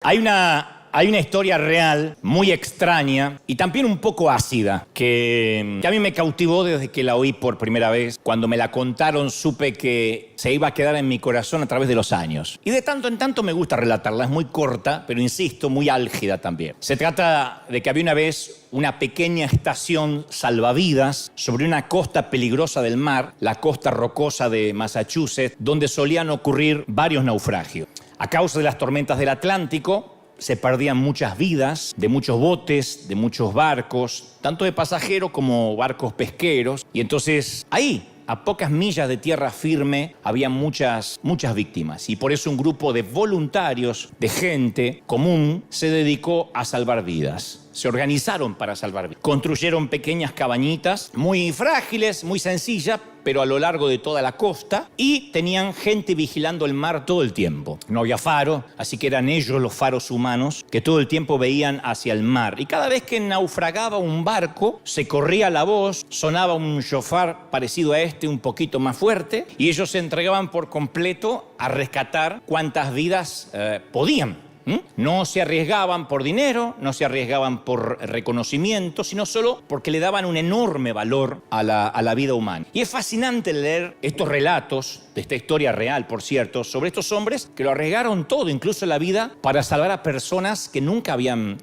Hay una historia real, muy extraña y también un poco ácida, que a mí me cautivó desde que la oí por primera vez. Cuando me la contaron supe que se iba a quedar en mi corazón a través de los años. Y de tanto en tanto me gusta relatarla, es muy corta, pero insisto, muy álgida también. Se trata de que había una vez una pequeña estación salvavidas sobre una costa peligrosa del mar, la costa rocosa de Massachusetts, donde solían ocurrir varios naufragios. A causa de las tormentas del Atlántico, se perdían muchas vidas de muchos botes, de muchos barcos, tanto de pasajeros como barcos pesqueros. Y entonces ahí, a pocas millas de tierra firme, había muchas víctimas. Y por eso un grupo de voluntarios, de gente común, se dedicó a salvar vidas. Se organizaron para salvar vidas. Construyeron pequeñas cabañitas, muy frágiles, muy sencillas, pero a lo largo de toda la costa, y tenían gente vigilando el mar todo el tiempo. No había faro, así que eran ellos los faros humanos que todo el tiempo veían hacia el mar. Y cada vez que naufragaba un barco, se corría la voz, sonaba un shofar parecido a este, un poquito más fuerte, y ellos se entregaban por completo a rescatar cuantas vidas podían. No se arriesgaban por dinero, no se arriesgaban por reconocimiento, sino solo porque le daban un enorme valor a la vida humana. Y es fascinante leer estos relatos, de esta historia real, por cierto, sobre estos hombres que lo arriesgaron todo, incluso la vida, para salvar a personas que nunca habían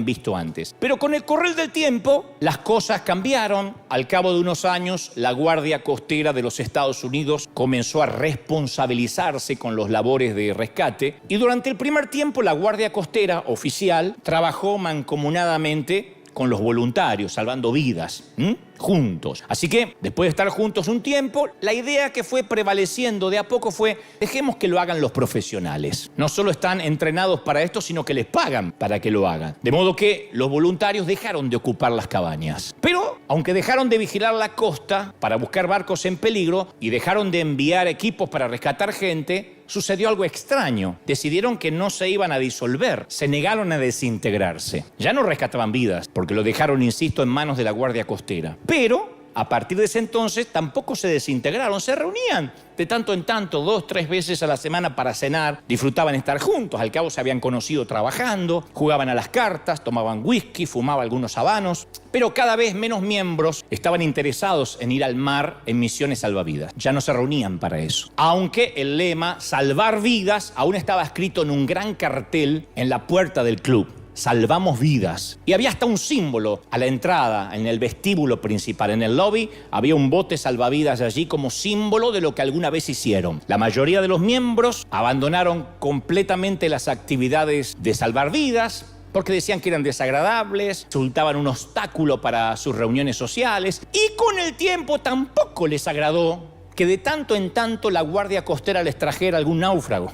visto antes. Pero con el correr del tiempo, las cosas cambiaron. Al cabo de unos años, la Guardia Costera de los Estados Unidos comenzó a responsabilizarse con los labores de rescate, y durante el primer tiempo la Guardia Costera oficial trabajó mancomunadamente con los voluntarios, salvando vidas, juntos. Así que, después de estar juntos un tiempo, la idea que fue prevaleciendo de a poco fue: dejemos que lo hagan los profesionales. No solo están entrenados para esto, sino que les pagan para que lo hagan. De modo que los voluntarios dejaron de ocupar las cabañas. Pero, aunque dejaron de vigilar la costa para buscar barcos en peligro y dejaron de enviar equipos para rescatar gente, sucedió algo extraño. Decidieron que no se iban a disolver, se negaron a desintegrarse. Ya no rescataban vidas, porque lo dejaron, insisto, en manos de la Guardia Costera. Pero a partir de ese entonces tampoco se desintegraron, se reunían de tanto en tanto, 2 o 3 veces a la semana para cenar, disfrutaban estar juntos, al cabo se habían conocido trabajando, jugaban a las cartas, tomaban whisky, fumaban algunos habanos, pero cada vez menos miembros estaban interesados en ir al mar en misiones salvavidas. Ya no se reunían para eso. Aunque el lema "salvar vidas" aún estaba escrito en un gran cartel en la puerta del club. Salvamos vidas. Y había hasta un símbolo a la entrada, en el vestíbulo principal, en el lobby, había un bote salvavidas allí como símbolo de lo que alguna vez hicieron. La mayoría de los miembros abandonaron completamente las actividades de salvar vidas, porque decían que eran desagradables, resultaban un obstáculo para sus reuniones sociales, y con el tiempo tampoco les agradó que de tanto en tanto la Guardia Costera les trajera algún náufrago.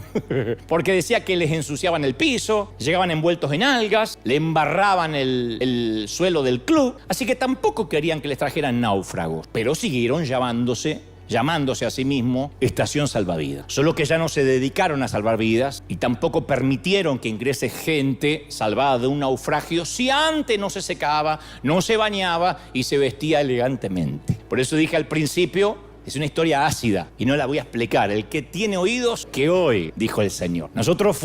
Porque decía que les ensuciaban el piso, llegaban envueltos en algas, le embarraban el suelo del club, así que tampoco querían que les trajeran náufragos. Pero siguieron llamándose a sí mismo Estación Salvavidas. Solo que ya no se dedicaron a salvar vidas y tampoco permitieron que ingrese gente salvada de un naufragio si antes no se secaba, no se bañaba y se vestía elegantemente. Por eso dije al principio, es una historia ácida y no la voy a explicar. El que tiene oídos, que oye, dijo el Señor. Nosotros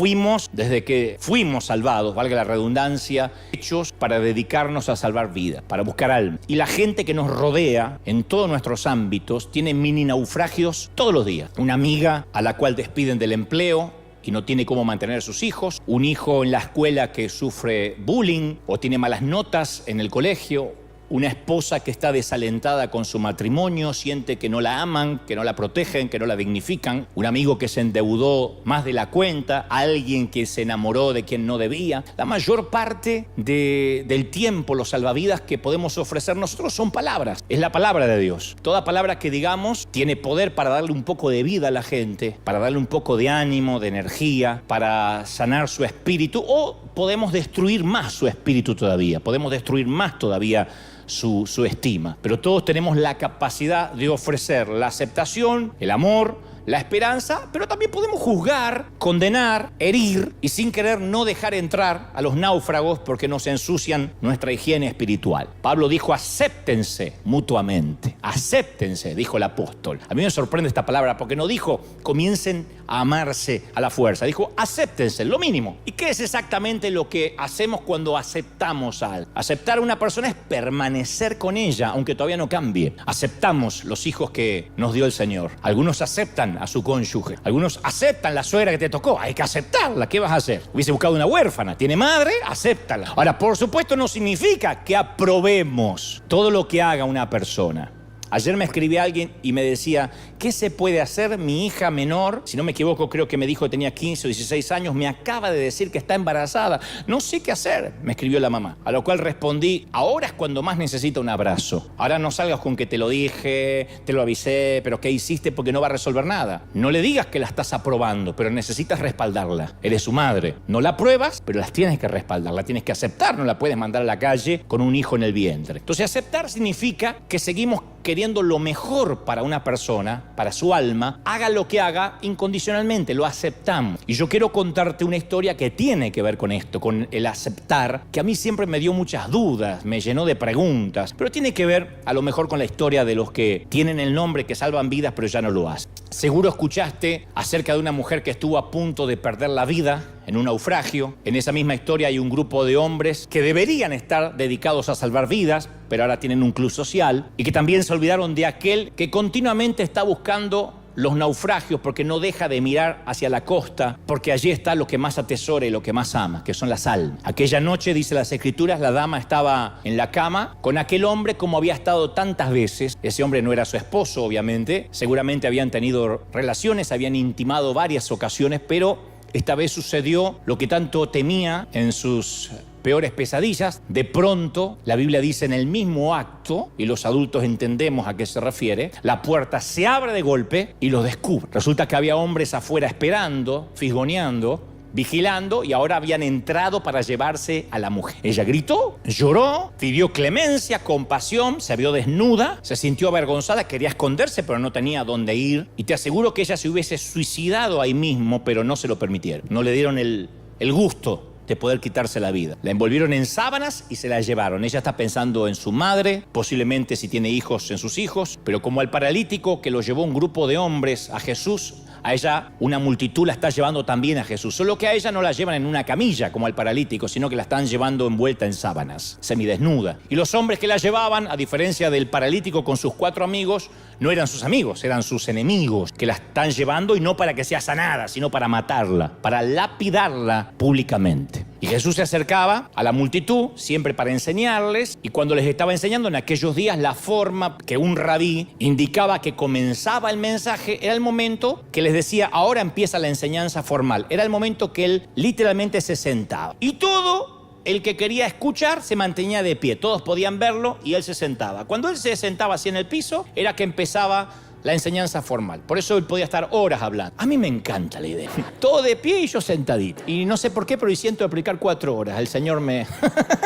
desde que fuimos salvados, valga la redundancia, hechos para dedicarnos a salvar vidas, para buscar almas. Y la gente que nos rodea en todos nuestros ámbitos tiene mini naufragios todos los días. Una amiga a la cual despiden del empleo y no tiene cómo mantener a sus hijos. Un hijo en la escuela que sufre bullying o tiene malas notas en el colegio. Una esposa que está desalentada con su matrimonio, siente que no la aman, que no la protegen, que no la dignifican. Un amigo que se endeudó más de la cuenta, alguien que se enamoró de quien no debía. La mayor parte del tiempo, los salvavidas que podemos ofrecer nosotros son palabras. Es la palabra de Dios. Toda palabra que digamos tiene poder para darle un poco de vida a la gente, para darle un poco de ánimo, de energía, para sanar su espíritu, o podemos destruir más su espíritu todavía. Podemos destruir más todavía su estima. Pero todos tenemos la capacidad de ofrecer la aceptación, el amor, la esperanza, pero también podemos juzgar, condenar, herir y sin querer no dejar entrar a los náufragos porque nos ensucian nuestra higiene espiritual. Pablo dijo: acéptense mutuamente. Acéptense, dijo el apóstol. A mí me sorprende esta palabra porque no dijo comiencen a amarse a la fuerza. Dijo acéptense, lo mínimo. ¿Y qué es exactamente lo que hacemos cuando aceptamos a alguien? Aceptar a una persona es permanecer con ella, aunque todavía no cambie. Aceptamos los hijos que nos dio el Señor. Algunos aceptan a su cónyuge. Algunos aceptan la suegra que te tocó. Hay que aceptarla. ¿Qué vas a hacer? Hubiese buscado una huérfana. ¿Tiene madre? Acéptala. Ahora, por supuesto, no significa que aprobemos todo lo que haga una persona. Ayer me escribía alguien y me decía: ¿qué se puede hacer? Mi hija menor, si no me equivoco, creo que me dijo que tenía 15 o 16 años, me acaba de decir que está embarazada. No sé qué hacer, me escribió la mamá. A lo cual respondí: ahora es cuando más necesita un abrazo. Ahora no salgas con que te lo dije, te lo avisé, pero ¿qué hiciste? Porque no va a resolver nada. No le digas que la estás aprobando, pero necesitas respaldarla. Eres su madre. No la apruebas, pero las tienes que respaldar, la tienes que aceptar. No la puedes mandar a la calle con un hijo en el vientre. Entonces, aceptar significa que seguimos queriendo lo mejor para una persona, para su alma, haga lo que haga incondicionalmente, lo aceptamos. Y yo quiero contarte una historia que tiene que ver con esto, con el aceptar, que a mí siempre me dio muchas dudas, me llenó de preguntas, pero tiene que ver a lo mejor con la historia de los que tienen el nombre, que salvan vidas, pero ya no lo hacen. Seguro escuchaste acerca de una mujer que estuvo a punto de perder la vida en un naufragio. En esa misma historia hay un grupo de hombres que deberían estar dedicados a salvar vidas, pero ahora tienen un club social, y que también se olvidaron de aquel que continuamente está buscando los naufragios porque no deja de mirar hacia la costa, porque allí está lo que más atesora y lo que más ama, que son las almas. Aquella noche, dice las Escrituras, la dama estaba en la cama con aquel hombre como había estado tantas veces. Ese hombre no era su esposo, obviamente. Seguramente habían tenido relaciones, habían intimado varias ocasiones, pero esta vez sucedió lo que tanto temía en sus peores pesadillas. De pronto, la Biblia dice, en el mismo acto, y los adultos entendemos a qué se refiere, la puerta se abre de golpe y los descubre. Resulta que había hombres afuera esperando, fisgoneando, vigilando, y ahora habían entrado para llevarse a la mujer. Ella gritó, lloró, pidió clemencia, compasión, se vio desnuda, se sintió avergonzada, quería esconderse, pero no tenía dónde ir. Y te aseguro que ella se hubiese suicidado ahí mismo, pero no se lo permitieron. No le dieron el gusto de poder quitarse la vida. La envolvieron en sábanas y se la llevaron. Ella está pensando en su madre, posiblemente si tiene hijos, en sus hijos, pero como al paralítico que lo llevó un grupo de hombres a Jesús, a ella una multitud la está llevando también a Jesús. Solo que a ella no la llevan en una camilla como al paralítico, sino que la están llevando envuelta en sábanas, semidesnuda. Y los hombres que la llevaban, a diferencia del paralítico con sus 4 amigos, no eran sus amigos, eran sus enemigos, que la están llevando, y no para que sea sanada, sino para matarla, para lapidarla públicamente. Y Jesús se acercaba a la multitud, siempre para enseñarles, y cuando les estaba enseñando en aquellos días, la forma que un rabí indicaba que comenzaba el mensaje era el momento que les decía, ahora empieza la enseñanza formal. Era el momento que él literalmente se sentaba. Y todo el que quería escuchar se mantenía de pie. Todos podían verlo y él se sentaba. Cuando él se sentaba así en el piso, era que empezaba la enseñanza formal. Por eso él podía estar horas hablando. A mí me encanta la idea. Todo de pie y yo sentadito. Y no sé por qué, pero siento aplicar 4 horas. El Señor me...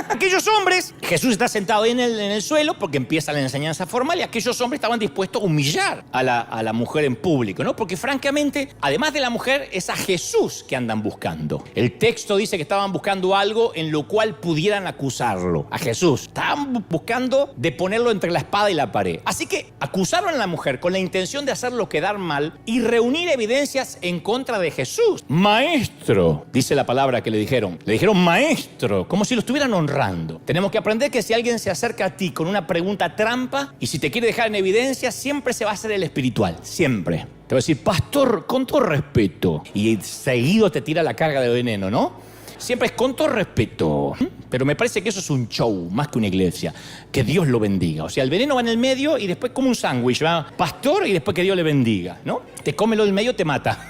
Aquellos hombres, Jesús está sentado ahí en el suelo porque empieza la enseñanza formal, y aquellos hombres estaban dispuestos a humillar a la mujer en público, ¿no? Porque francamente, además de la mujer, es a Jesús que andan buscando. El texto dice que estaban buscando algo en lo cual pudieran acusarlo. A Jesús. Estaban buscando de ponerlo entre la espada y la pared. Así que acusaron a la mujer con la intención de hacerlo quedar mal y reunir evidencias en contra de Jesús. Maestro, dice la palabra que le dijeron. Le dijeron maestro, como si lo estuvieran honrando. Tenemos que aprender que si alguien se acerca a ti con una pregunta trampa y si te quiere dejar en evidencia, siempre se va a hacer el espiritual. Siempre. Te va a decir, pastor, con todo respeto. Y seguido te tira la carga de veneno, ¿no? Siempre es con todo respeto. Pero me parece que eso es un show, más que una iglesia. Que Dios lo bendiga. O sea, el veneno va en el medio y después como un sándwich, va pastor y después que Dios le bendiga, ¿no? Te come lo del medio, te mata.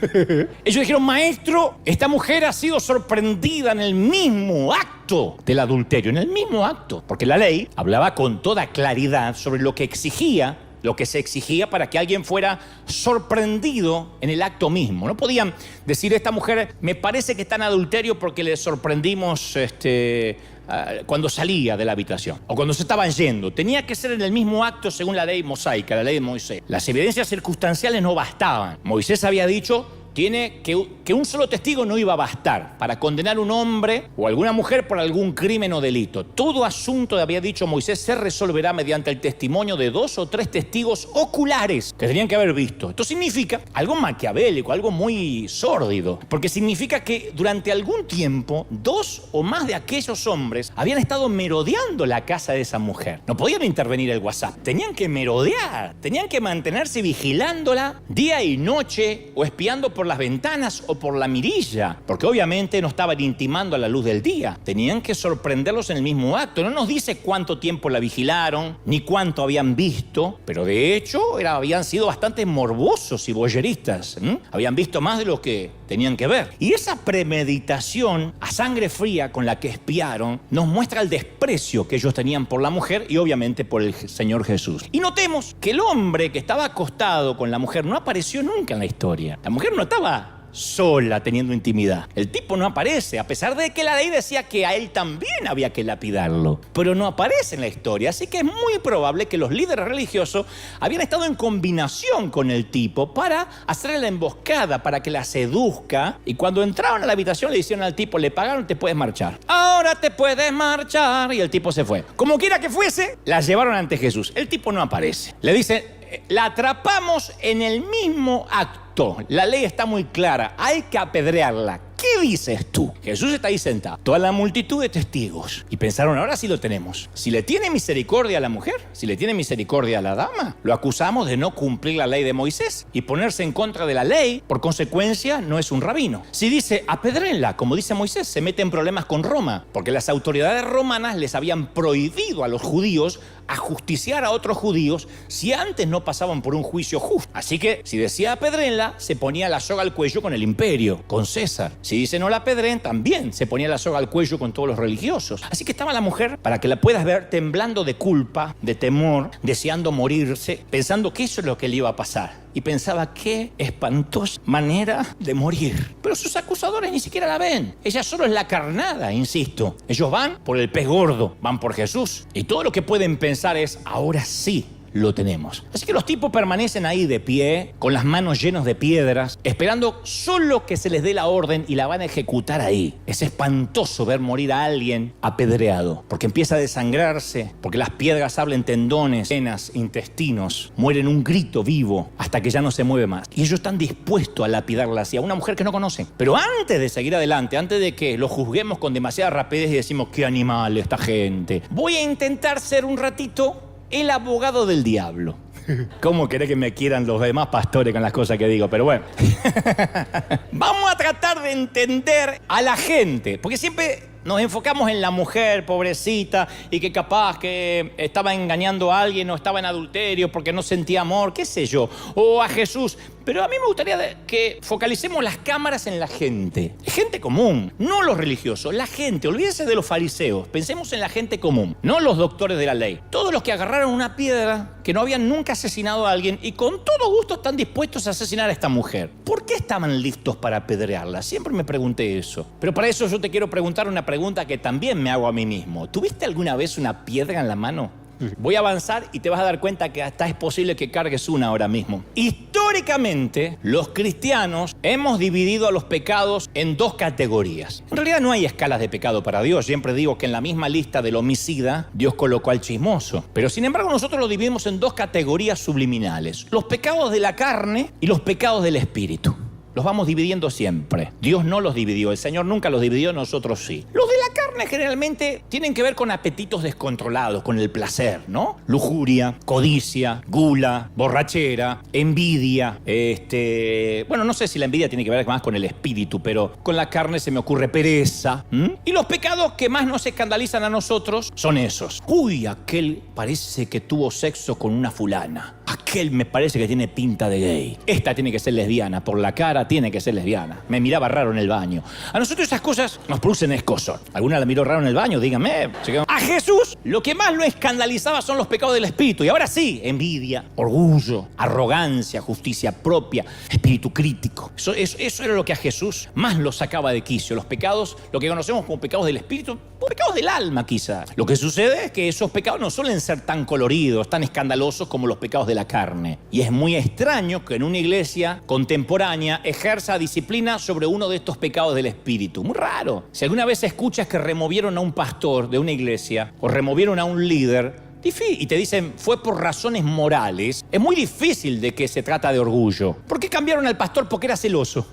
Ellos dijeron, maestro, esta mujer ha sido sorprendida en el mismo acto del adulterio. En el mismo acto. Porque la ley hablaba con toda claridad sobre lo que exigía lo que se exigía para que alguien fuera sorprendido en el acto mismo. No podían decir, esta mujer me parece que está en adulterio porque le sorprendimos cuando salía de la habitación o cuando se estaban yendo. Tenía que ser en el mismo acto según la ley mosaica, la ley de Moisés. Las evidencias circunstanciales no bastaban. Moisés había dicho que un solo testigo no iba a bastar para condenar a un hombre o a alguna mujer por algún crimen o delito. Todo asunto, había dicho Moisés, se resolverá mediante el testimonio de 2 o 3 testigos oculares que tenían que haber visto. Esto significa algo maquiavélico, algo muy sórdido, porque significa que durante algún tiempo 2 o más de aquellos hombres habían estado merodeando la casa de esa mujer. No podían intervenir el WhatsApp, tenían que merodear, tenían que mantenerse vigilándola día y noche o espiando por las ventanas o por la mirilla, porque obviamente no estaban intimando a la luz del día. Tenían que sorprenderlos en el mismo acto. No nos dice cuánto tiempo la vigilaron, ni cuánto habían visto, pero de hecho habían sido bastante morbosos y voyeristas. Habían visto más de lo que tenían que ver. Y esa premeditación a sangre fría con la que espiaron nos muestra el desprecio que ellos tenían por la mujer y obviamente por el Señor Jesús. Y notemos que el hombre que estaba acostado con la mujer no apareció nunca en la historia. La mujer no estaba sola teniendo intimidad. El tipo no aparece, a pesar de que la ley decía que a él también había que lapidarlo, pero no aparece en la historia. Así que es muy probable que los líderes religiosos habían estado en combinación con el tipo para hacerle la emboscada, para que la seduzca, y cuando entraron a la habitación le dijeron al tipo, le pagaron, te puedes marchar. Ahora te puedes marchar. Y el tipo se fue. Como quiera que fuese, la llevaron ante Jesús. El tipo no aparece. Le dicen, la atrapamos en el mismo acto. La ley está muy clara, hay que apedrearla. ¿Qué dices tú? Jesús está ahí sentado, toda la multitud de testigos. Y pensaron, ahora sí lo tenemos. Si le tiene misericordia a la mujer, si le tiene misericordia a la dama, lo acusamos de no cumplir la ley de Moisés y ponerse en contra de la ley, por consecuencia no es un rabino. Si dice, apedréenla, como dice Moisés, se mete en problemas con Roma, porque las autoridades romanas les habían prohibido a los judíos ajusticiar a otros judíos si antes no pasaban por un juicio justo. Así que si decía apedréenla, se ponía la soga al cuello con el imperio, con César. Si dice no la apedreen, también se ponía la soga al cuello con todos los religiosos. Así que estaba la mujer, para que la puedas ver, temblando de culpa, de temor, deseando morirse, pensando que eso es lo que le iba a pasar. Y pensaba, qué espantosa manera de morir. Pero sus acusadores ni siquiera la ven. Ella solo es la carnada, insisto. Ellos van por el pez gordo, van por Jesús. Y todo lo que pueden pensar es, ahora sí lo tenemos. Así que los tipos permanecen ahí de pie, con las manos llenas de piedras, esperando solo que se les dé la orden y la van a ejecutar ahí. Es espantoso ver morir a alguien apedreado, porque empieza a desangrarse, porque las piedras abren tendones, venas, intestinos, mueren un grito vivo hasta que ya no se mueve más. Y ellos están dispuestos a lapidarla así, a una mujer que no conocen. Pero antes de seguir adelante, antes de que lo juzguemos con demasiada rapidez y decimos, qué animal esta gente, voy a intentar ser un ratito el abogado del diablo. ¿Cómo querés que me quieran los demás pastores con las cosas que digo? Pero bueno. Vamos a tratar de entender a la gente, porque siempre nos enfocamos en la mujer, pobrecita, y que capaz que estaba engañando a alguien o estaba en adulterio porque no sentía amor, qué sé yo, o a Jesús. Pero a mí me gustaría que focalicemos las cámaras en la gente. Gente común, no los religiosos, la gente. Olvídense de los fariseos, pensemos en la gente común, no los doctores de la ley. Todos los que agarraron una piedra, que no habían nunca asesinado a alguien y con todo gusto están dispuestos a asesinar a esta mujer. ¿Por qué estaban listos para apedrearla? Siempre me pregunté eso. Pero para eso yo te quiero preguntar una pregunta que también me hago a mí mismo. ¿Tuviste alguna vez una piedra en la mano? Voy a avanzar y te vas a dar cuenta que hasta es posible que cargues una ahora mismo. Históricamente, los cristianos hemos dividido a los pecados en 2 categorías. En realidad no hay escalas de pecado para Dios. Siempre digo que en la misma lista del homicida, Dios colocó al chismoso. Pero sin embargo, nosotros lo dividimos en 2 categorías subliminales. Los pecados de la carne y los pecados del espíritu. Los vamos dividiendo siempre. Dios no los dividió, el Señor nunca los dividió, nosotros sí. Los de la carne generalmente tienen que ver con apetitos descontrolados, con el placer, ¿no? Lujuria, codicia, gula, borrachera, envidia. Bueno, no sé si la envidia tiene que ver más con el espíritu, pero con la carne se me ocurre pereza. Y los pecados que más nos escandalizan a nosotros son esos. Uy, aquel parece que tuvo sexo con una fulana. aquel me parece que tiene pinta de gay. Esta tiene que ser lesbiana, por la cara tiene que ser lesbiana. Me miraba raro en el baño. A nosotros esas cosas nos producen escozor. ¿Alguna la miró raro en el baño? Díganme. A Jesús lo que más lo escandalizaba son los pecados del espíritu. Y ahora sí, envidia, orgullo, arrogancia, justicia propia, espíritu crítico. Eso era lo que a Jesús más lo sacaba de quicio. Los pecados, lo que conocemos como pecados del espíritu, o pecados del alma quizá. Lo que sucede es que esos pecados no suelen ser tan coloridos, tan escandalosos como los pecados de la carne. Y es muy extraño que en una iglesia contemporánea ejerza disciplina sobre uno de estos pecados del espíritu. Muy raro. Si alguna vez escuchas que removieron a un pastor de una iglesia o removieron a un líder y te dicen fue por razones morales, es muy difícil de que se trata de orgullo. ¿Por qué cambiaron al pastor? Porque era celoso.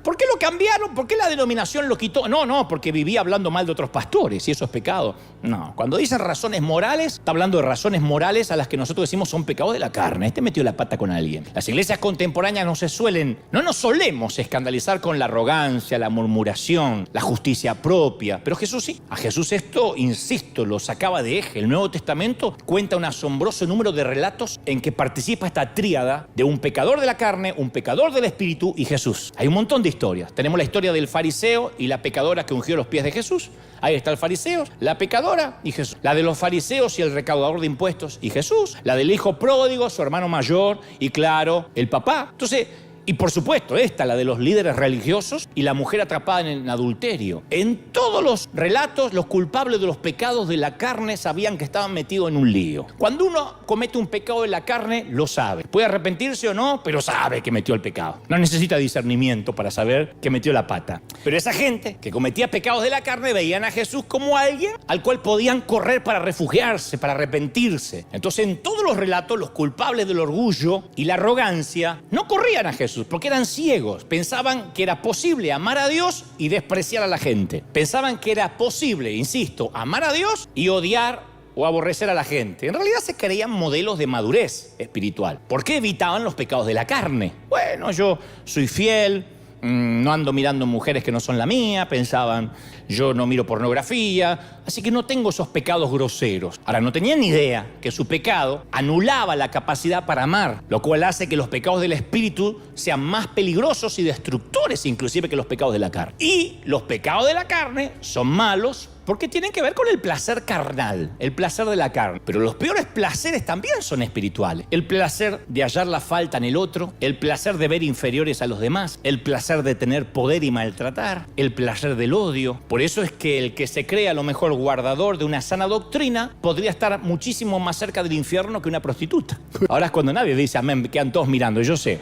¿Por qué lo cambiaron? ¿Por qué la denominación lo quitó? No, porque vivía hablando mal de otros pastores y eso es pecado. No, cuando dicen razones morales, está hablando de razones morales a las que nosotros decimos son pecados de la carne. Este metió la pata con alguien. Las iglesias contemporáneas no nos solemos escandalizar con la arrogancia, la murmuración, la justicia propia. Pero Jesús sí. A Jesús esto, insisto, lo sacaba de eje. El Nuevo Testamento cuenta un asombroso número de relatos en que participa esta tríada de un pecador de la carne, un pecador del espíritu y Jesús. Hay un montón de historias. Tenemos la historia del fariseo y la pecadora que ungió los pies de Jesús. Ahí está el fariseo, la pecadora y Jesús. La de los fariseos y el recaudador de impuestos y Jesús. La del hijo pródigo, su hermano mayor y claro, el papá. Entonces, y por supuesto, la de los líderes religiosos y la mujer atrapada en adulterio. En todos los relatos, los culpables de los pecados de la carne sabían que estaban metidos en un lío. Cuando uno comete un pecado de la carne, lo sabe. Puede arrepentirse o no, pero sabe que metió el pecado. No necesita discernimiento para saber que metió la pata. Pero esa gente que cometía pecados de la carne veían a Jesús como alguien al cual podían correr para refugiarse, para arrepentirse. Entonces, en todos los relatos, los culpables del orgullo y la arrogancia no corrían a Jesús, porque eran ciegos. Pensaban que era posible amar a Dios y despreciar a la gente. Pensaban que era posible, insisto, amar a Dios y odiar o aborrecer a la gente. En realidad se creían modelos de madurez espiritual. ¿Por qué evitaban los pecados de la carne? Bueno, yo soy fiel, no ando mirando mujeres que no son la mía, pensaban, yo no miro pornografía, así que no tengo esos pecados groseros. Ahora, no tenían ni idea que su pecado anulaba la capacidad para amar, lo cual hace que los pecados del espíritu sean más peligrosos y destructores inclusive que los pecados de la carne. Y los pecados de la carne son malos porque tienen que ver con el placer carnal, el placer de la carne. Pero los peores placeres también son espirituales. El placer de hallar la falta en el otro, el placer de ver inferiores a los demás, el placer de tener poder y maltratar, el placer del odio. Por eso es que el que se cree a lo mejor guardador de una sana doctrina podría estar muchísimo más cerca del infierno que una prostituta. Ahora es cuando nadie dice amén, quedan todos mirando, yo sé.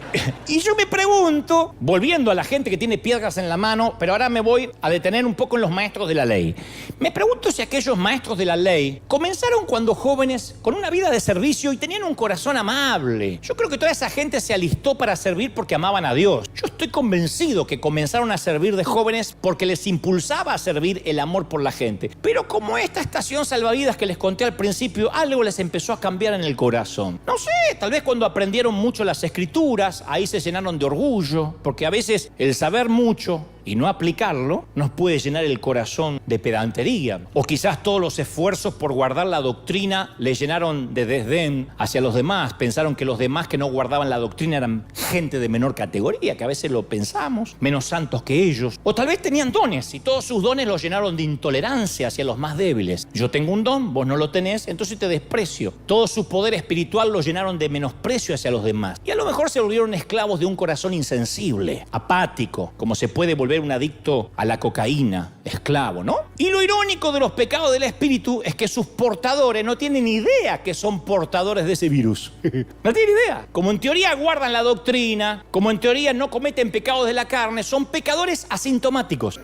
Y yo me pregunto, volviendo a la gente que tiene piedras en la mano, pero ahora me voy a detener un poco en los maestros de la ley. Me pregunto si aquellos maestros de la ley comenzaron cuando jóvenes con una vida de servicio y tenían un corazón amable. Yo creo que toda esa gente se alistó para servir porque amaban a Dios. Yo estoy convencido que comenzaron a servir de jóvenes porque les impulsaba a servir el amor por la gente. Pero como esta estación salvavidas que les conté al principio, algo les empezó a cambiar en el corazón. No sé, tal vez cuando aprendieron mucho las escrituras, ahí se llenaron de orgullo, porque a veces el saber mucho y no aplicarlo nos puede llenar el corazón de pedantería. O quizás todos los esfuerzos por guardar la doctrina le llenaron de desdén hacia los demás. Pensaron que los demás que no guardaban la doctrina eran gente de menor categoría, que a veces lo pensamos, menos santos que ellos. O tal vez tenían dones y todos sus dones los llenaron de intolerancia hacia los más débiles. Yo tengo un don, vos no lo tenés, entonces te desprecio. Todo su poder espiritual los llenaron de menosprecio hacia los demás. Y a lo mejor se volvieron esclavos de un corazón insensible, apático, como se puede volver un adicto a la cocaína, esclavo, ¿no? Y lo irónico de los pecados del espíritu es que sus portadores no tienen idea que son portadores de ese virus. No tienen idea. Como en teoría guardan la doctrina, como en teoría no cometen pecados de la carne, son pecadores asintomáticos.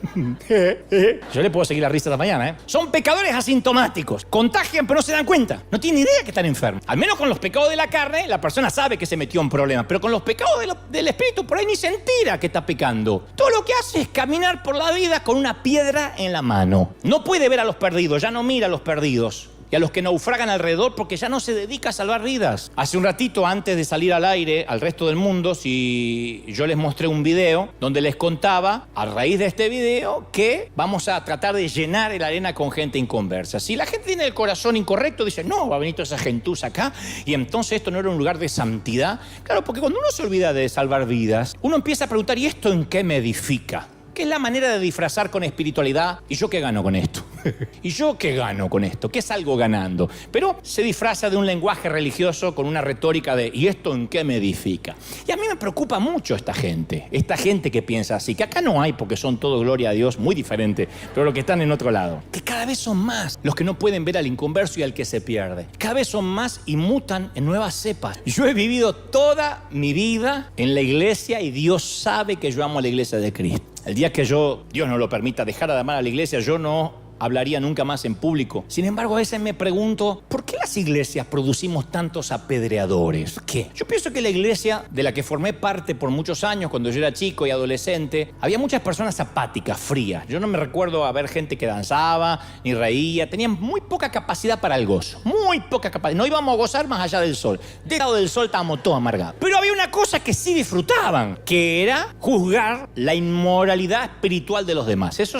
Yo le puedo seguir la risa esta mañana, ¿eh? Son pecadores asintomáticos. Contagian pero no se dan cuenta. No tienen idea que están enfermos. Al menos con los pecados de la carne, la persona sabe que se metió en problemas. Pero con los pecados del espíritu, por ahí ni se entera que está pecando. Todo lo que hace es caminar por la vida con una piedra en la mano. No puede ver a los perdidos, ya no mira a los perdidos. y a los que naufragan alrededor porque ya no se dedica a salvar vidas. Hace un ratito, antes de salir al aire al resto del mundo, yo les mostré un video donde les contaba, a raíz de este video, que vamos a tratar de llenar el arena con gente inconversa. Si la gente tiene el corazón incorrecto, dice, no, va a venir toda esa gentuza acá, y entonces esto no era un lugar de santidad. Claro, porque cuando uno se olvida de salvar vidas, uno empieza a preguntar, ¿y esto en qué me edifica? ¿Qué es la manera de disfrazar con espiritualidad? ¿Y yo qué gano con esto? ¿Y yo qué gano con esto? ¿Qué salgo ganando? Pero se disfraza de un lenguaje religioso con una retórica de ¿y esto en qué me edifica? Y a mí me preocupa mucho esta gente que piensa así, que acá no hay porque son todos, gloria a Dios, muy diferentes, pero los que están en otro lado. Que cada vez son más los que no pueden ver al inconverso y al que se pierde. Cada vez son más y mutan en nuevas cepas. Yo he vivido toda mi vida en la iglesia y Dios sabe que yo amo a la iglesia de Cristo. El día que yo, Dios no lo permita, dejara de amar a la iglesia, yo no hablaría nunca más en público. Sin embargo, a veces me pregunto, ¿por qué las iglesias producimos tantos apedreadores? ¿Qué? Yo pienso que la iglesia de la que formé parte por muchos años, cuando yo era chico y adolescente, había muchas personas apáticas, frías. Yo no me recuerdo haber gente que danzaba, ni reía. Tenían muy poca capacidad para el gozo. Muy poca capacidad. No íbamos a gozar más allá del sol. Del lado del sol estábamos todos amargados. Pero había una cosa que sí disfrutaban, que era juzgar la inmoralidad espiritual de los demás. Eso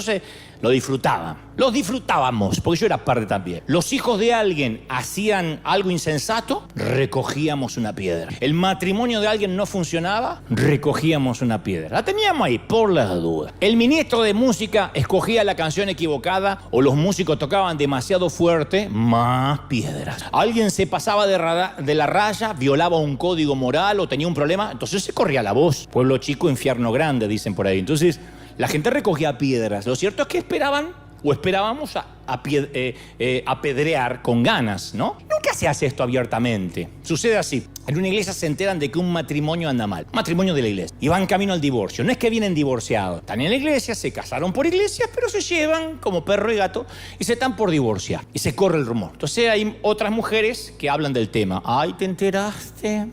lo disfrutaban. Los disfrutábamos, porque yo era parte también. Los hijos de alguien hacían algo insensato, recogíamos una piedra. El matrimonio de alguien no funcionaba, recogíamos una piedra. La teníamos ahí, por las dudas. El ministro de música escogía la canción equivocada o los músicos tocaban demasiado fuerte, más piedras. Alguien se pasaba de la raya, violaba un código moral o tenía un problema, entonces se corría la voz. Pueblo chico, infierno grande, dicen por ahí. Entonces la gente recogía piedras. Lo cierto es que esperábamos apedrear con ganas, ¿no? Nunca se hace esto abiertamente. Sucede así. En una iglesia se enteran de que un matrimonio anda mal. Matrimonio de la iglesia. Y van camino al divorcio. No es que vienen divorciados. Están en la iglesia, se casaron por iglesias, pero se llevan como perro y gato y se están por divorciar. Y se corre el rumor. Entonces hay otras mujeres que hablan del tema. Ay, ¿te enteraste?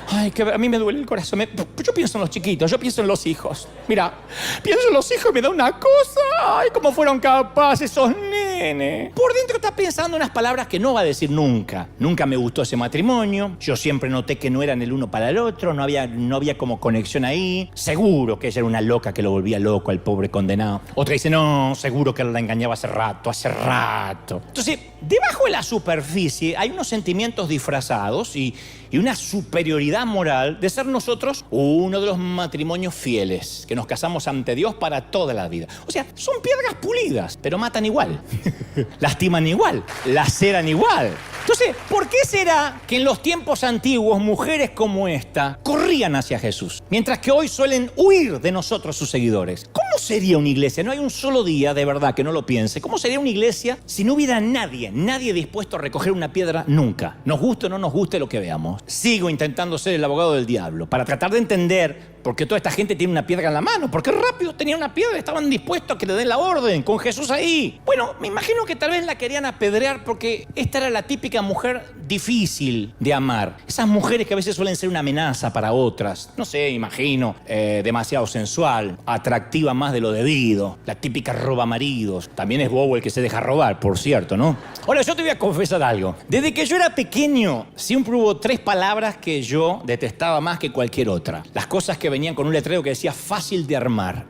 Ay, que a mí me duele el corazón. Yo pienso en los chiquitos, yo pienso en los hijos. Mira, pienso en los hijos y me da una cosa. Ay, cómo fueron capaces esos nenes. Por dentro está pensando unas palabras que no va a decir nunca. Nunca me gustó ese matrimonio. Yo siempre noté que no eran el uno para el otro. No había como conexión ahí. Seguro que ella era una loca que lo volvía loco al pobre condenado. Otra dice, no, seguro que él la engañaba hace rato. Entonces, debajo de la superficie hay unos sentimientos disfrazados y una superioridad moral de ser nosotros uno de los matrimonios fieles, que nos casamos ante Dios para toda la vida. O sea, son piedras pulidas, pero matan igual, lastiman igual, laceran igual. Entonces, ¿por qué será que en los tiempos antiguos mujeres como esta corrían hacia Jesús, mientras que hoy suelen huir de nosotros sus seguidores? ¿Cómo sería una iglesia? No hay un solo día, de verdad, que no lo piense. ¿Cómo sería una iglesia si no hubiera nadie dispuesto a recoger una piedra nunca? Nos guste o no nos guste lo que veamos. Sigo intentando ser el abogado del diablo para tratar de entender por qué toda esta gente tiene una piedra en la mano. Porque rápido tenían una piedra y estaban dispuestos a que le den la orden, con Jesús ahí. Bueno, me imagino que tal vez la querían apedrear porque esta era la típica mujer difícil de amar. Esas mujeres que a veces suelen ser una amenaza para otras. No sé, imagino, demasiado sensual, atractiva más de lo debido. La típica roba maridos. También es bobo el que se deja robar, por cierto, ¿no? Ahora, yo te voy a confesar algo. Desde que yo era pequeño, siempre hubo 3 palabras que yo detestaba más que cualquier otra. Las cosas que venían con un letrero que decía fácil de armar.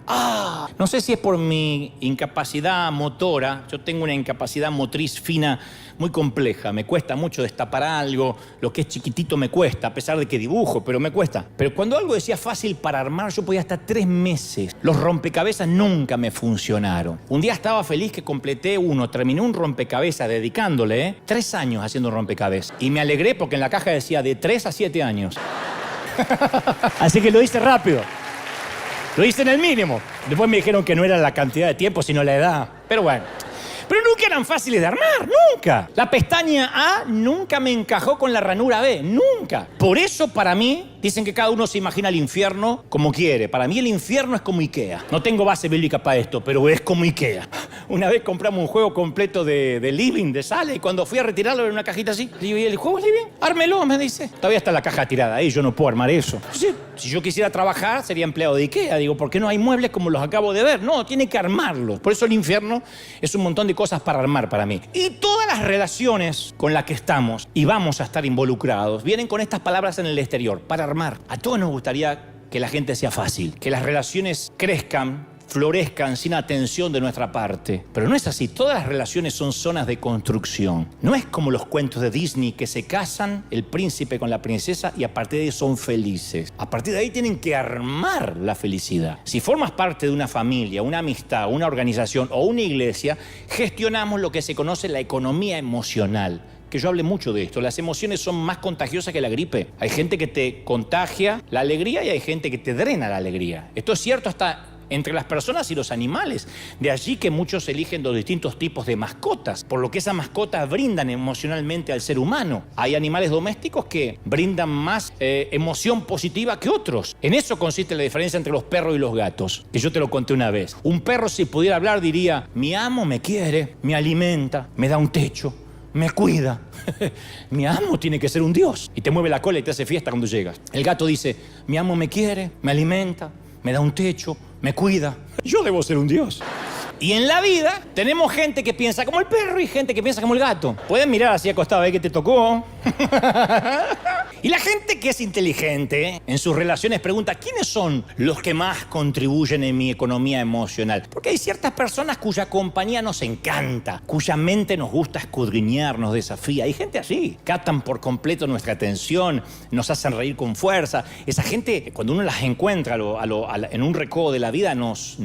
No sé si es por mi incapacidad motora. Yo tengo una incapacidad motriz fina muy compleja. Me cuesta mucho destapar algo. Lo que es chiquitito me cuesta, a pesar de que dibujo, pero me cuesta. Pero cuando algo decía fácil para armar, yo podía hasta 3 meses. Los rompecabezas nunca me funcionaron. Un día estaba feliz que completé terminé un rompecabezas dedicándole 3 años haciendo un rompecabezas. Y me alegré porque en la caja decía de 3 a 7 años. Así que lo hice rápido. Lo hice en el mínimo. Después me dijeron que no era la cantidad de tiempo, sino la edad. Pero bueno. Pero nunca eran fáciles de armar, nunca. La pestaña A nunca me encajó con la ranura B, nunca. Por eso, para mí, dicen que cada uno se imagina el infierno como quiere. Para mí el infierno es como Ikea. No tengo base bíblica para esto, pero es como Ikea. Una vez compramos un juego completo de living, de sala, y cuando fui a retirarlo en una cajita así, le digo, ¿y el juego es living? Ármelo, me dice. Todavía está la caja tirada ahí, yo no puedo armar eso. Entonces, si yo quisiera trabajar, sería empleado de Ikea. Digo, ¿por qué no hay muebles como los acabo de ver? No, tiene que armarlos. Por eso el infierno es un montón de cosas para armar para mí. Y todas las relaciones con las que estamos y vamos a estar involucrados vienen con estas palabras en el exterior, para armar. A todos nos gustaría que la gente sea fácil, que las relaciones crezcan, florezcan sin atención de nuestra parte. Pero no es así. Todas las relaciones son zonas de construcción. No es como los cuentos de Disney que se casan el príncipe con la princesa y a partir de ahí son felices. A partir de ahí tienen que armar la felicidad. Si formas parte de una familia, una amistad, una organización o una iglesia, gestionamos lo que se conoce la economía emocional. Que yo hable mucho de esto. Las emociones son más contagiosas que la gripe. Hay gente que te contagia la alegría y hay gente que te drena la alegría. Esto es cierto hasta entre las personas y los animales. De allí que muchos eligen los distintos tipos de mascotas, por lo que esas mascotas brindan emocionalmente al ser humano. Hay animales domésticos que brindan más emoción positiva que otros. En eso consiste la diferencia entre los perros y los gatos, que yo te lo conté una vez. Un perro, si pudiera hablar, diría: mi amo me quiere, me alimenta, me da un techo, me cuida. Mi amo tiene que ser un dios. Y te mueve la cola y te hace fiesta cuando llegas. El gato dice: mi amo me quiere, me alimenta, me da un techo, me cuida. Yo debo ser un dios. Y en la vida tenemos gente que piensa como el perro y gente que piensa como el gato. Pueden mirar así acostado, ¿ves que te tocó? Y la gente que es inteligente en sus relaciones pregunta: ¿quiénes son los que más contribuyen en mi economía emocional? Porque hay ciertas personas cuya compañía nos encanta, cuya mente nos gusta escudriñar, nos desafía. Hay gente así, captan por completo nuestra atención, nos hacen reír con fuerza. Esa gente, cuando uno las encuentra en un recodo de la vida, nos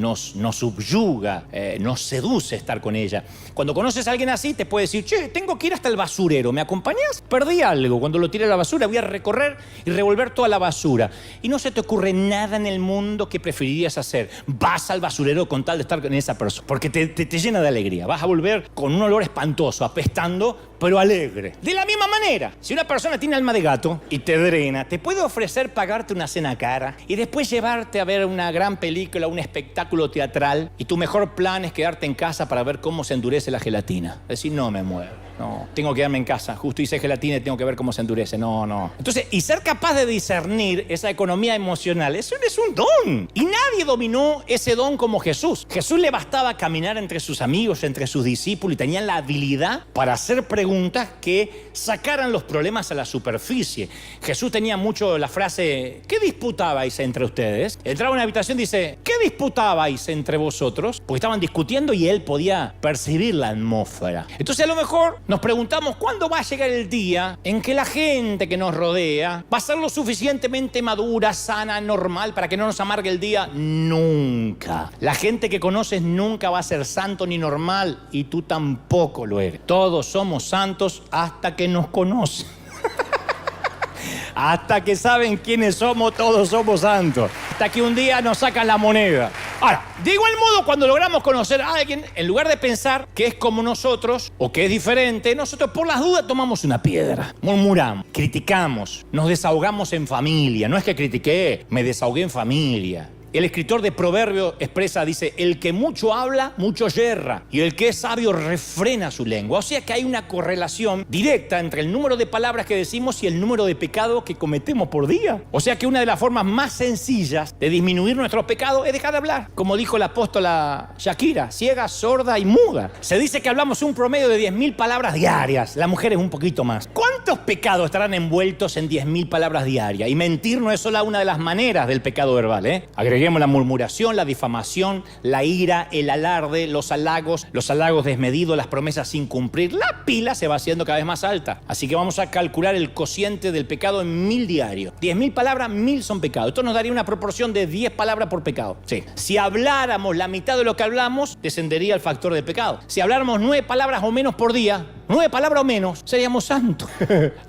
subyuga, nos seduce estar con ella. Cuando conoces a alguien así, te puede decir: che, tengo que ir hasta el basurero, ¿me acompañas? Perdí algo, cuando lo tiré a la basura voy a recorrer y revolver toda la basura. Y no se te ocurre nada en el mundo que preferirías hacer. Vas al basurero con tal de estar con esa persona, porque te llena de alegría. Vas a volver con un olor espantoso, apestando, pero alegre. De la misma manera, si una persona tiene alma de gato y te drena, te puede ofrecer pagarte una cena cara y después llevarte a ver una gran película, un espectáculo teatral, y tu mejor plan es quedarte en casa para ver cómo se endurece la gelatina. Es decir, no me muevo. No, tengo que quedarme en casa. Justo hice gelatina y tengo que ver cómo se endurece. No. Entonces, y ser capaz de discernir esa economía emocional, eso es un don. Y nadie dominó ese don como Jesús. Jesús le bastaba caminar entre sus amigos, entre sus discípulos, y tenían la habilidad para hacer preguntas que sacaran los problemas a la superficie. Jesús tenía mucho la frase: ¿qué disputabais entre ustedes? Entraba a una habitación y dice: ¿qué disputabais entre vosotros? Porque estaban discutiendo y él podía percibir la atmósfera. Entonces, a lo mejor nos preguntamos: ¿cuándo va a llegar el día en que la gente que nos rodea va a ser lo suficientemente madura, sana, normal para que no nos amargue el día? Nunca. La gente que conoces nunca va a ser santo ni normal, y tú tampoco lo eres. Todos somos santos hasta que nos conocen. Hasta que saben quiénes somos, todos somos santos. Hasta que un día nos sacan la moneda. Ahora, de igual modo, cuando logramos conocer a alguien, en lugar de pensar que es como nosotros o que es diferente, nosotros por las dudas tomamos una piedra, murmuramos, criticamos, nos desahogamos en familia. No es que critiqué, me desahogué en familia. El escritor de Proverbios expresa, dice: el que mucho habla, mucho yerra, y el que es sabio refrena su lengua. O sea que hay una correlación directa entre el número de palabras que decimos y el número de pecados que cometemos por día. O sea que una de las formas más sencillas de disminuir nuestros pecados es dejar de hablar. Como dijo la apóstola Shakira: ciega, sorda y muda. Se dice que hablamos un promedio de 10.000 palabras diarias. Las mujeres un poquito más. ¿Cuántos pecados estarán envueltos en 10.000 palabras diarias? Y mentir no es solo una de las maneras del pecado verbal, Agreguemos la murmuración, la difamación, la ira, el alarde, los halagos desmedidos, las promesas sin cumplir. La pila se va haciendo cada vez más alta. Así que vamos a calcular el cociente del pecado en 1.000 diarios. 10.000 palabras, 1.000 son pecados. Esto nos daría una proporción de 10 palabras por pecado. Sí. Si habláramos la mitad de lo que hablamos, descendería el factor de pecado. Si habláramos 9 palabras o menos por día, 9 palabras o menos, seríamos santos.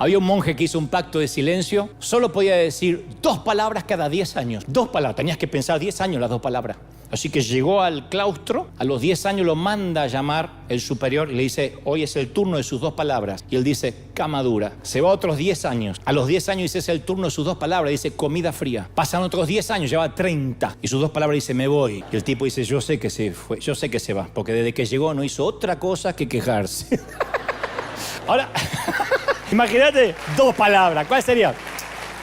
Había un monje que hizo un pacto de silencio. Solo podía decir 2 palabras cada 10 años. 2 palabras. Tenías que pensar 10 años las 2 palabras. Así que llegó al claustro, a los 10 años lo manda a llamar el superior y le dice: hoy es el turno de sus 2 palabras. Y él dice: cama dura. Se va otros 10 años. A los 10 años dice: es el turno de sus 2 palabras. Dice: comida fría. Pasan otros 10 años, lleva 30. Y sus 2 palabras dice: me voy. Y el tipo dice: yo sé que se fue, yo sé que se va. Porque desde que llegó no hizo otra cosa que quejarse. Ahora, imagínate 2 palabras. ¿Cuál sería?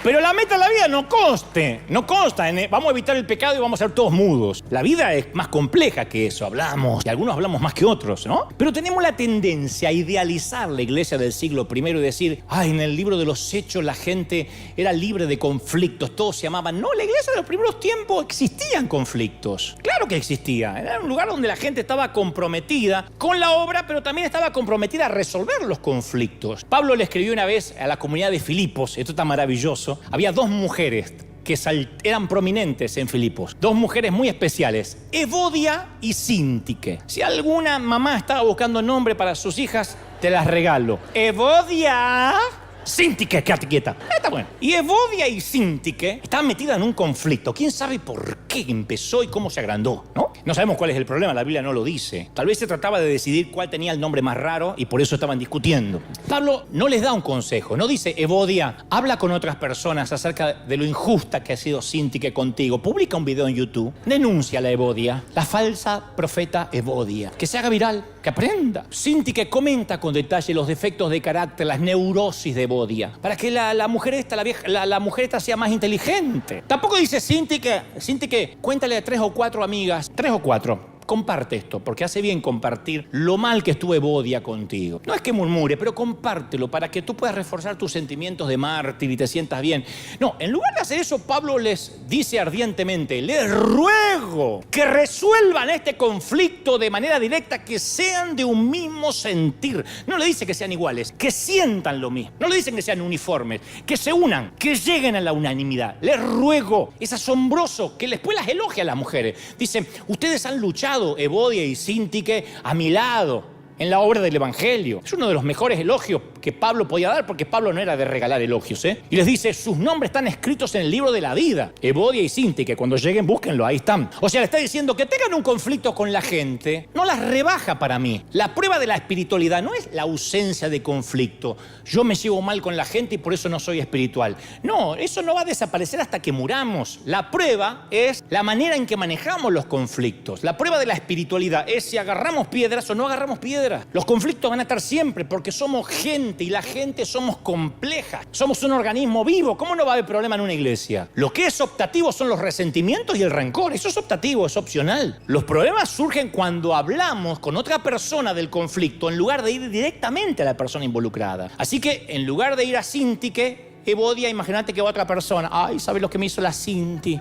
Pero la meta de la vida no consta en vamos a evitar el pecado y vamos a ser todos mudos. La vida es más compleja que eso, hablamos, y algunos hablamos más que otros, ¿no? Pero tenemos la tendencia a idealizar la iglesia del siglo I y decir, ay, en el libro de los Hechos la gente era libre de conflictos, todos se amaban. No, la iglesia de los primeros tiempos existían conflictos. Claro que existía. Era un lugar donde la gente estaba comprometida con la obra, pero también estaba comprometida a resolver los conflictos. Pablo le escribió una vez a la comunidad de Filipos, esto está maravilloso. Había dos mujeres que eran prominentes en Filipos, dos mujeres muy especiales, Evodia y Síntique. Si alguna mamá estaba buscando nombre para sus hijas, te las regalo. Evodia, Síntique, quédate quieta. Está bueno. Y Evodia y Síntique estaban metidas en un conflicto. ¿Quién sabe por qué empezó y cómo se agrandó, no? No sabemos cuál es el problema, la Biblia no lo dice. Tal vez se trataba de decidir cuál tenía el nombre más raro y por eso estaban discutiendo. Pablo no les da un consejo, no dice, Evodia, habla con otras personas acerca de lo injusta que ha sido Síntique contigo. Publica un video en YouTube, denuncia a la Evodia, la falsa profeta Evodia. Que se haga viral, que aprenda. Síntique comenta con detalle los defectos de carácter, las neurosis de Evodia, para que la mujer esta sea más inteligente. Tampoco dice Síntique, cuéntale a 3 o 4 amigas, 3 o 4. Comparte esto, porque hace bien compartir lo mal que estuvo Evodia contigo. No es que murmure, pero compártelo para que tú puedas reforzar tus sentimientos de mártir y te sientas bien. No, en lugar de hacer eso, Pablo les dice ardientemente, les ruego que resuelvan este conflicto de manera directa, que sean de un mismo sentir. No le dice que sean iguales, que sientan lo mismo. No le dicen que sean uniformes, que se unan, que lleguen a la unanimidad. Les ruego, es asombroso que después las elogia a las mujeres. Dicen, ustedes han luchado, Evodia y Síntique, a mi lado en la obra del Evangelio. Es uno de los mejores elogios que Pablo podía dar, porque Pablo no era de regalar elogios, Y les dice, sus nombres están escritos en el libro de la vida. Evodia y Síntique, cuando lleguen, búsquenlo, ahí están. O sea, le está diciendo que tengan un conflicto con la gente, no las rebaja para mí. La prueba de la espiritualidad no es la ausencia de conflicto. Yo me llevo mal con la gente y por eso no soy espiritual. No, eso no va a desaparecer hasta que muramos. La prueba es la manera en que manejamos los conflictos. La prueba de la espiritualidad es si agarramos piedras o no agarramos piedras. Los conflictos van a estar siempre porque somos gente y la gente somos compleja. Somos un organismo vivo. ¿Cómo no va a haber problema en una iglesia? Lo que es optativo son los resentimientos y el rencor. Eso es optativo, es opcional. Los problemas surgen cuando hablamos con otra persona del conflicto en lugar de ir directamente a la persona involucrada. Así que en lugar de ir a Síntique, Evodia, imagínate que va otra persona. Ay, ¿sabes lo que me hizo la Cinti?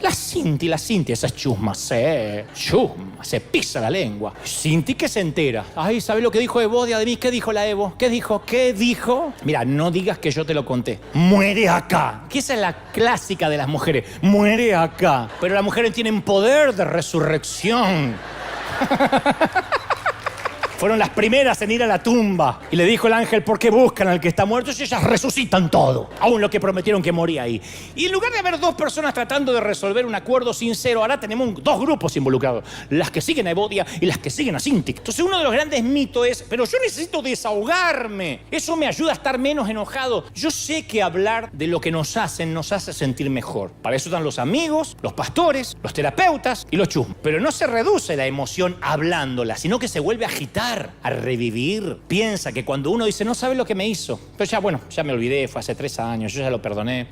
La Cinti, esa es chusma, se pisa la lengua. Cinti que se entera. Ay, ¿sabes lo que dijo Evodia de mí? ¿Qué dijo la Evo? ¿Qué dijo? Mira, no digas que yo te lo conté. Muere acá. Que esa es la clásica de las mujeres. Muere acá. Pero las mujeres tienen poder de resurrección. Fueron las primeras en ir a la tumba. Y le dijo el ángel, ¿por qué buscan al que está muerto? Y ellas resucitan todo, aún lo que prometieron que moría ahí. Y en lugar de haber dos personas tratando de resolver un acuerdo sincero, ahora tenemos dos grupos involucrados. Las que siguen a Evodia y las que siguen a Síntique. Entonces uno de los grandes mitos es, pero yo necesito desahogarme. Eso me ayuda a estar menos enojado. Yo sé que hablar de lo que nos hacen nos hace sentir mejor. Para eso están los amigos, los pastores, los terapeutas y los chusmos. Pero no se reduce la emoción hablándola, sino que se vuelve a agitar, a revivir. Piensa que cuando uno dice, no sabe lo que me hizo, pero ya me olvidé, fue hace 3 años, yo ya lo perdoné.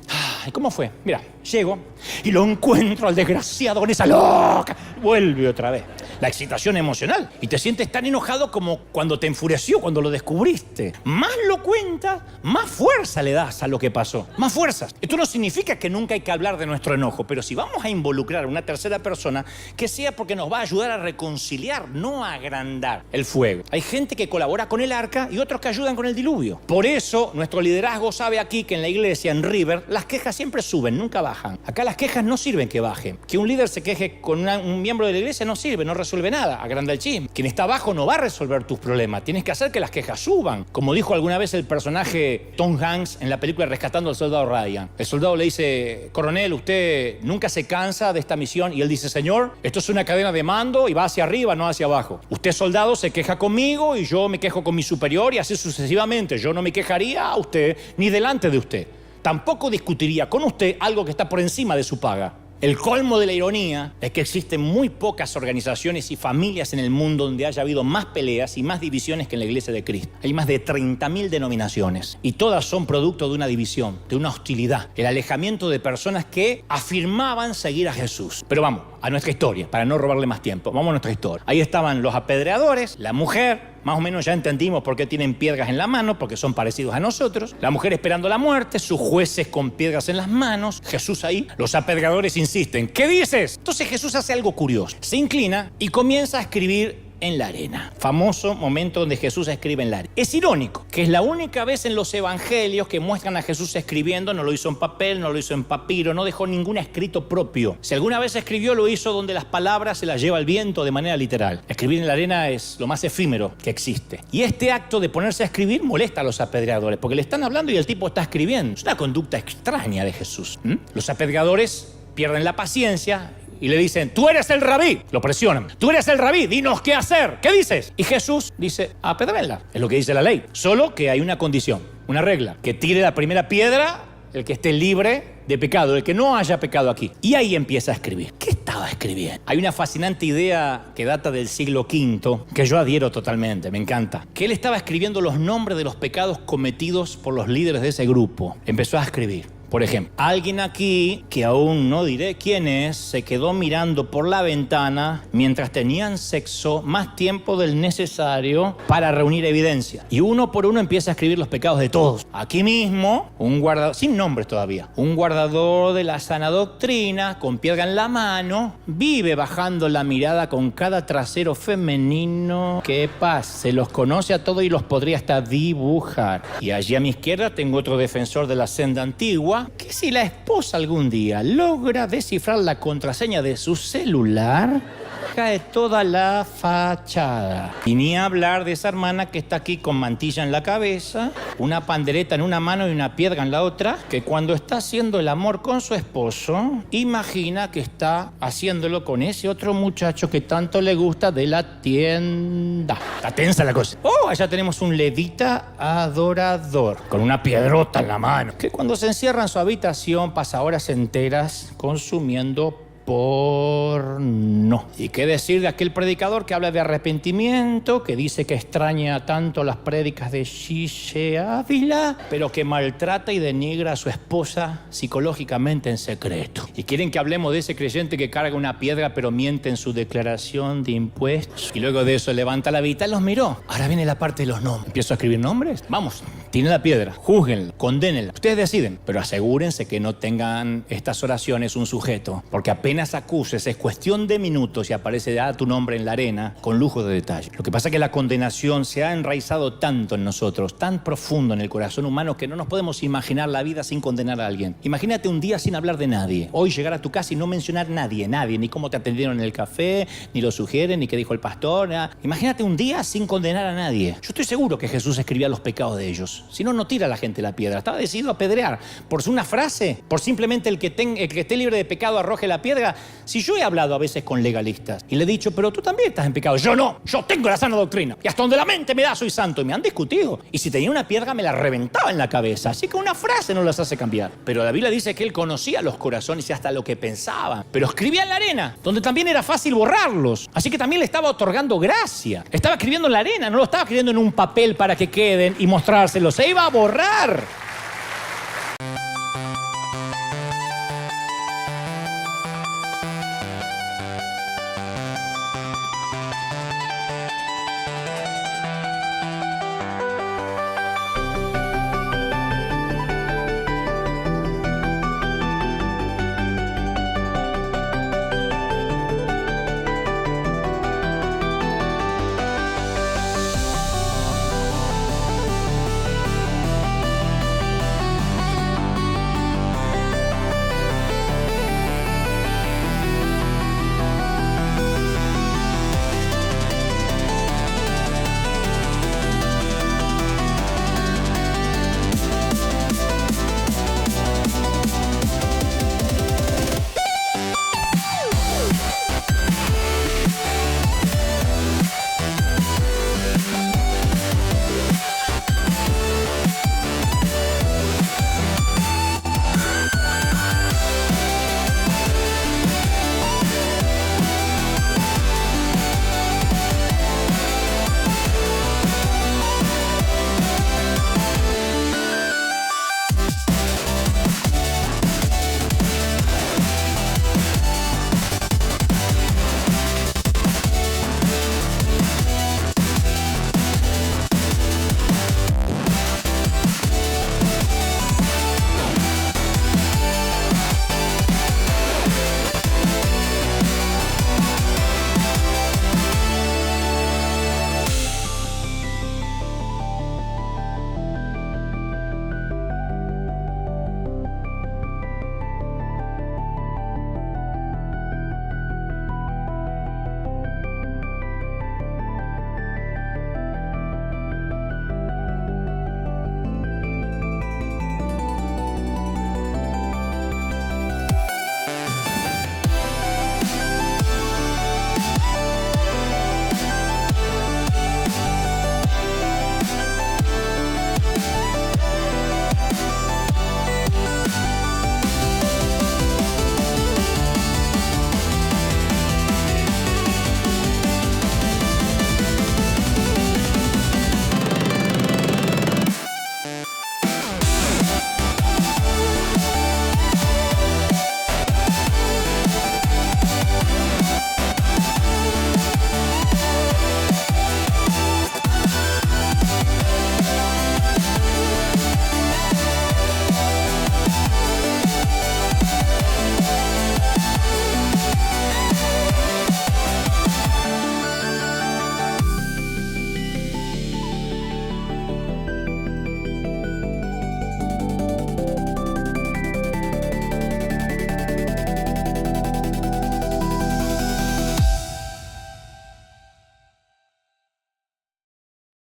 ¿Y cómo fue? Mira, llego y lo encuentro al desgraciado con esa loca. Vuelve otra vez. La excitación emocional. Y te sientes tan enojado como cuando te enfureció, cuando lo descubriste. Más lo cuentas, más fuerza le das a lo que pasó. Más fuerzas. Esto no significa que nunca hay que hablar de nuestro enojo, pero si vamos a involucrar a una tercera persona, que sea porque nos va a ayudar a reconciliar, no a agrandar el fuego. Hay gente que colabora con el arca y otros que ayudan con el diluvio. Por eso, nuestro liderazgo sabe aquí que en la iglesia, en River, las quejas siempre suben, nunca bajan. Acá las quejas no sirven que bajen. Que un líder se queje con un miembro de la iglesia no sirve, no resuelve nada, agranda el chisme. Quien está abajo no va a resolver tus problemas. Tienes que hacer que las quejas suban. Como dijo alguna vez el personaje Tom Hanks en la película Rescatando al Soldado Ryan. El soldado le dice, coronel, usted nunca se cansa de esta misión. Y él dice, señor, esto es una cadena de mando y va hacia arriba, no hacia abajo. Usted, soldado, se queja conmigo y yo me quejo con mi superior y así sucesivamente. Yo no me quejaría a usted ni delante de usted. Tampoco discutiría con usted algo que está por encima de su paga. El colmo de la ironía es que existen muy pocas organizaciones y familias en el mundo donde haya habido más peleas y más divisiones que en la Iglesia de Cristo. Hay más de 30.000 denominaciones y todas son producto de una división, de una hostilidad, el alejamiento de personas que afirmaban seguir a Jesús. Pero vamos a nuestra historia, para no robarle más tiempo. Vamos a nuestra historia. Ahí estaban los apedreadores, la mujer. Más o menos ya entendimos por qué tienen piedras en la mano, porque son parecidos a nosotros. La mujer esperando la muerte, sus jueces con piedras en las manos, Jesús ahí. Los apedreadores insisten, ¿qué dices? Entonces Jesús hace algo curioso. Se inclina y comienza a escribir en la arena. Famoso momento donde Jesús escribe en la arena. Es irónico que es la única vez en los evangelios que muestran a Jesús escribiendo. No lo hizo en papel, no lo hizo en papiro, no dejó ningún escrito propio. Si alguna vez escribió, lo hizo donde las palabras se las lleva el viento de manera literal. Escribir en la arena es lo más efímero que existe. Y este acto de ponerse a escribir molesta a los apedreadores, porque le están hablando y el tipo está escribiendo. Es una conducta extraña de Jesús. Los apedreadores pierden la paciencia y le dicen, tú eres el rabí. Lo presionan. Tú eres el rabí, dinos qué hacer. ¿Qué dices? Y Jesús dice, apedréenla. Es lo que dice la ley. Solo que hay una condición, una regla. Que tire la primera piedra el que esté libre de pecado, el que no haya pecado aquí. Y ahí empieza a escribir. ¿Qué estaba escribiendo? Hay una fascinante idea que data del siglo V, que yo adhiero totalmente, me encanta. Que él estaba escribiendo los nombres de los pecados cometidos por los líderes de ese grupo. Empezó a escribir. Por ejemplo, alguien aquí, que aún no diré quién es, se quedó mirando por la ventana mientras tenían sexo más tiempo del necesario para reunir evidencia. Y uno por uno empieza a escribir los pecados de todos. Aquí mismo, un guardador, sin nombres todavía, un guardador de la sana doctrina, con piedra en la mano, vive bajando la mirada con cada trasero femenino que pasa. Se los conoce a todos y los podría hasta dibujar. Y allí a mi izquierda tengo otro defensor de la senda antigua, que si la esposa algún día logra descifrar la contraseña de su celular, cae toda la fachada. Y ni hablar de esa hermana que está aquí con mantilla en la cabeza, una pandereta en una mano y una piedra en la otra, que cuando está haciendo el amor con su esposo, imagina que está haciéndolo con ese otro muchacho que tanto le gusta de la tienda. Está tensa la cosa. Oh, allá tenemos un levita adorador, con una piedrota en la mano, que cuando se encierra en su habitación pasa horas enteras consumiendo porno. ¿Y qué decir de aquel predicador que habla de arrepentimiento, que dice que extraña tanto las prédicas de Shishe Ávila, pero que maltrata y denigra a su esposa psicológicamente en secreto? ¿Y quieren que hablemos de ese creyente que carga una piedra pero miente en su declaración de impuestos? Y luego de eso levanta la vista y los miró. Ahora viene la parte de los nombres. ¿Empiezo a escribir nombres? Vamos, tienen la piedra, júzguenla, condénenla. Ustedes deciden, pero asegúrense que no tengan estas oraciones un sujeto, porque apenas acuses, es cuestión de minutos y aparece ya tu nombre en la arena con lujo de detalle. Lo que pasa es que la condenación se ha enraizado tanto en nosotros, tan profundo en el corazón humano, que no nos podemos imaginar la vida sin condenar a alguien. Imagínate un día sin hablar de nadie. Hoy llegar a tu casa y no mencionar nadie, ni cómo te atendieron en el café, ni lo sugieren, ni qué dijo el pastor, nada. Imagínate un día sin condenar a nadie. Yo estoy seguro que Jesús escribía los pecados de ellos. Si no, no tira a la gente la piedra. Estaba decidido a apedrear por una frase, por simplemente el que esté libre de pecado arroje la piedra. Si yo he hablado a veces con legalistas y le he dicho, pero tú también estás en pecado. Yo no, yo tengo la sana doctrina. Y hasta donde la mente me da soy santo. Y me han discutido. Y si tenía una piedra me la reventaba en la cabeza. Así que una frase no las hace cambiar. Pero la Biblia dice que él conocía los corazones y hasta lo que pensaban. Pero escribía en la arena, donde también era fácil borrarlos. Así que también le estaba otorgando gracia. Estaba escribiendo en la arena, no lo estaba escribiendo en un papel para que queden y mostrárselos. Se iba a borrar.